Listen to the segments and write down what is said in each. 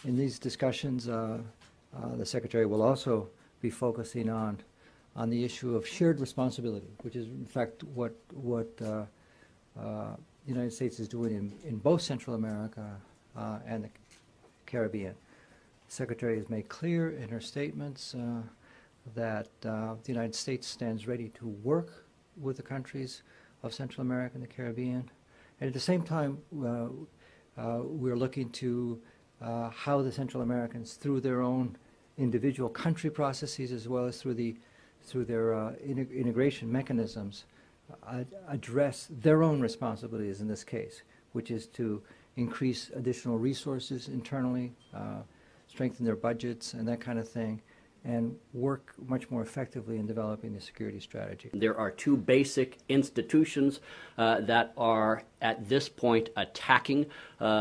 In these discussions, the Secretary will also be focusing on the issue of shared responsibility, which is in fact what the United States is doing in both Central America and the Caribbean. The Secretary has made clear in her statements that the United States stands ready to work with the countries of Central America and the Caribbean. And at the same time, we're looking to how the Central Americans, through their own individual country processes as well as through their integration mechanisms, address their own responsibilities in this case, which is to increase additional resources internally, strengthen their budgets and that kind of thing, and work much more effectively in developing the security strategy. There are two basic institutions that are at this point attacking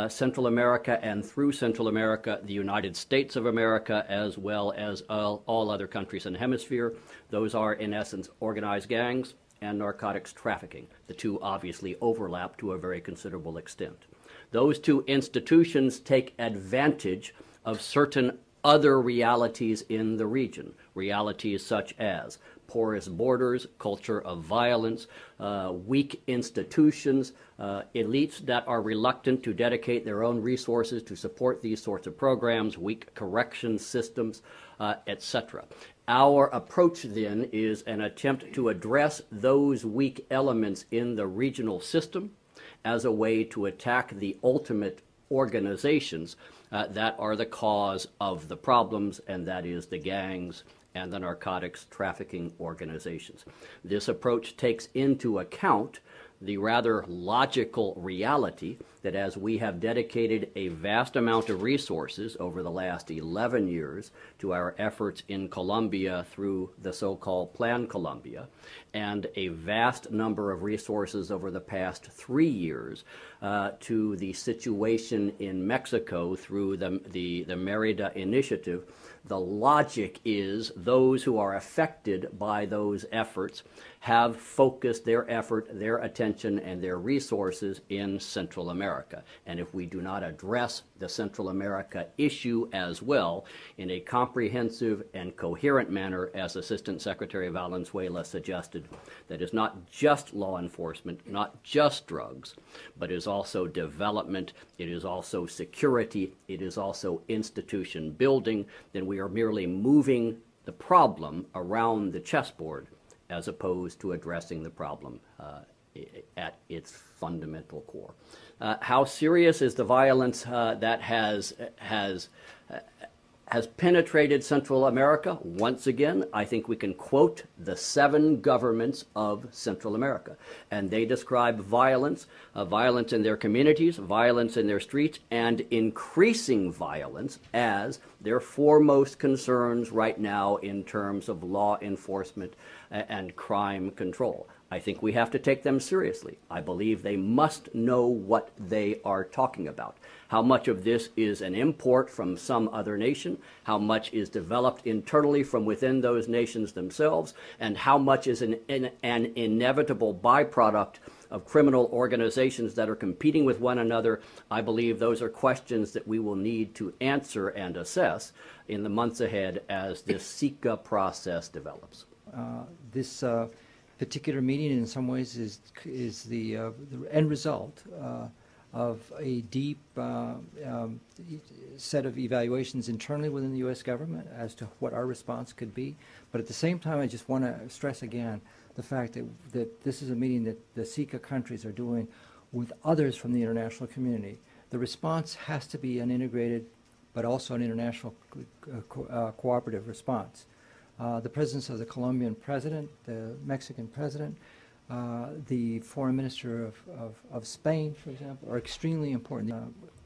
Central America, and through Central America, the United States of America, as well as all other countries in the hemisphere. Those are, in essence, organized gangs and narcotics trafficking. The two obviously overlap to a very considerable extent. Those two institutions take advantage of certain other realities in the region, realities such as porous borders, culture of violence, weak institutions, elites that are reluctant to dedicate their own resources to support these sorts of programs, weak correction systems, etc. Our approach then is an attempt to address those weak elements in the regional system as a way to attack the ultimate organizations that are the cause of the problems, and that is the gangs and the narcotics trafficking organizations. This approach takes into account the rather logical reality that as we have dedicated a vast amount of resources over the last 11 years to our efforts in Colombia through the so-called Plan Colombia, and a vast number of resources over the past 3 years to the situation in Mexico through the Merida Initiative, the logic is those who are affected by those efforts have focused their effort, their attention, and their resources in Central America. And if we do not address the Central America issue as well in a comprehensive and coherent manner, as Assistant Secretary Valenzuela suggested, that is not just law enforcement, not just drugs, but is also development, it is also security, it is also institution building, then we are merely moving the problem around the chessboard as opposed to addressing the problem at its fundamental core. How serious is the violence that has penetrated Central America? Once again, I think we can quote the 7 governments of Central America, and they describe violence, violence in their communities, violence in their streets, and increasing violence as their foremost concerns right now in terms of law enforcement and crime control. I think we have to take them seriously. I believe they must know what they are talking about. How much of this is an import from some other nation, how much is developed internally from within those nations themselves, and how much is an inevitable byproduct of criminal organizations that are competing with one another. I believe those are questions that we will need to answer and assess in the months ahead as this SICA process develops. This particular meeting in some ways is the end result of a deep set of evaluations internally within the U.S. government as to what our response could be. But at the same time, I just want to stress again the fact that this is a meeting that the SICA countries are doing with others from the international community. The response has to be an integrated but also an international cooperative response. The presence of the Colombian president, the Mexican president, the foreign minister of Spain, for example, are extremely important.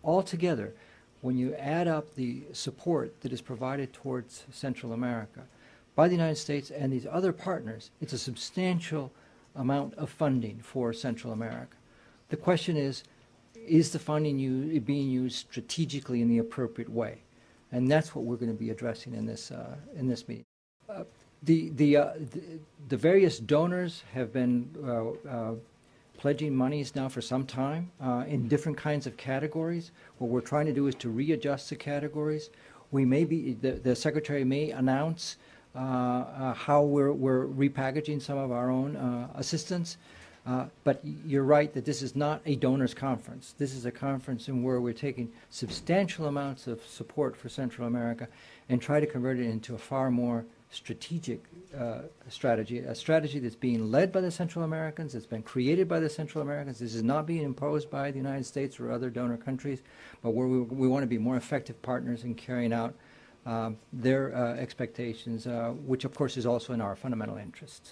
Altogether, when you add up the support that is provided towards Central America by the United States and these other partners, it's a substantial amount of funding for Central America. The question is the funding being used strategically in the appropriate way? And that's what we're going to be addressing in this meeting. The various donors have been pledging monies now for some time in different kinds of categories. What we're trying to do is to readjust the categories. We may be, the Secretary may announce how we're repackaging some of our own assistance. But you're right that this is not a donors conference. This is a conference in where we're taking substantial amounts of support for Central America and try to convert it into a far more strategic strategy, a strategy that's being led by the Central Americans, that's been created by the Central Americans. This is not being imposed by the United States or other donor countries, but where we want to be more effective partners in carrying out their expectations, which of course is also in our fundamental interests.